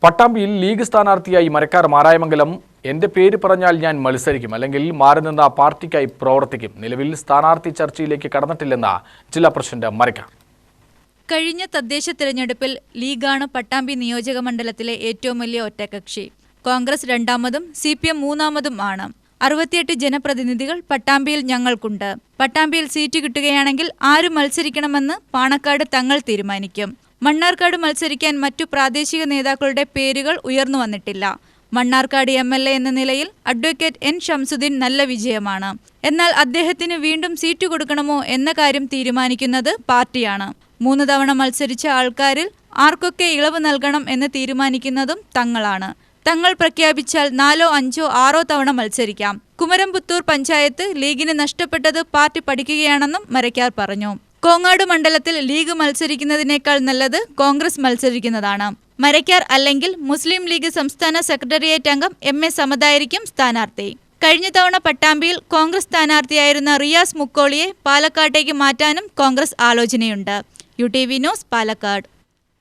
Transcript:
പട്ടാമ്പിയിൽ league സ്ഥാനാർത്ഥിയായി മരക്കാർ മാരായമംഗലം എന്റെ പേര് പറഞ്ഞാൽ ഞാൻ മത്സരിക്കും അല്ലെങ്കിൽ മാറി നിന്ന പാർട്ടിക്കായി പ്രവർത്തിക്കും. നിലവിൽ സ്ഥാനാർത്ഥി ചർച്ചയിലേക്ക് കടന്നിട്ടില്ലെന്ന് ജില്ലാ പ്രസിഡന്റ് മരക്കാർ. കഴിഞ്ഞ തദ്ദേശ തിരഞ്ഞെടുപ്പിൽ ലീഗാണ് പട്ടാമ്പി നിയോജക മണ്ഡലത്തിലെ ഏറ്റവും വലിയ ഒറ്റകക്ഷി. കോൺഗ്രസ് രണ്ടാമതും CPM മൂന്നാമതും ആണ്. 68 ജനപ്രതിനിധികൾ പട്ടാമ്പിയിൽ ഞങ്ങൾക്കുണ്ട്. പട്ടാമ്പിയിൽ സീറ്റ് കിട്ടുകയാണെങ്കിൽ ആര് മത്സരിക്കണമെന്ന് പാണക്കാട് തങ്ങൾ തീരുമാനിക്കും. മണ്ണാർക്കാട് മത്സരിക്കാൻ മറ്റു പ്രാദേശിക നേതാക്കളുടെ പേരുകൾ ഉയർന്നു വന്നിട്ടില്ല. മണ്ണാർക്കാട് MLA എന്ന നിലയിൽ അഡ്വക്കേറ്റ് N ഷംസുദ്ദീൻ നല്ല വിജയമാണ്. എന്നാൽ അദ്ദേഹത്തിന് വീണ്ടും സീറ്റ് കൊടുക്കണമോ എന്ന കാര്യം തീരുമാനിക്കുന്നത് പാർട്ടിയാണ്. 3 തവണ മത്സരിച്ച ആൾക്കാരിൽ ആർക്കൊക്കെ ഇളവ് നൽകണം എന്ന് തീരുമാനിക്കുന്നതും തങ്ങളാണ്. തങ്ങൾ പ്രഖ്യാപിച്ചാൽ 4, 5, 6 തവണ മത്സരിക്കാം. കുമരംപുത്തൂർ പഞ്ചായത്ത് ലീഗിന് നഷ്ടപ്പെട്ടത് പാർട്ടി പഠിക്കുകയാണെന്നും മരക്കാർ പറഞ്ഞു. കോങ്ങാട് മണ്ഡലത്തിൽ ലീഗ് മത്സരിക്കുന്നതിനേക്കാൾ നല്ലത് കോൺഗ്രസ് മത്സരിക്കുന്നതാണ്. മരക്കാർ അല്ലെങ്കിൽ മുസ്ലിം ലീഗ് സംസ്ഥാന സെക്രട്ടേറിയറ്റ് അംഗം MA സമദായിരിക്കും സ്ഥാനാർത്ഥി. കഴിഞ്ഞ തവണ പട്ടാമ്പിയിൽ കോൺഗ്രസ് സ്ഥാനാർത്ഥിയായിരുന്ന റിയാസ് മുക്കോളിയെ പാലക്കാട്ടേക്ക് മാറ്റാനും കോൺഗ്രസ് ആലോചനയുണ്ട്. UTV news, Palakkad.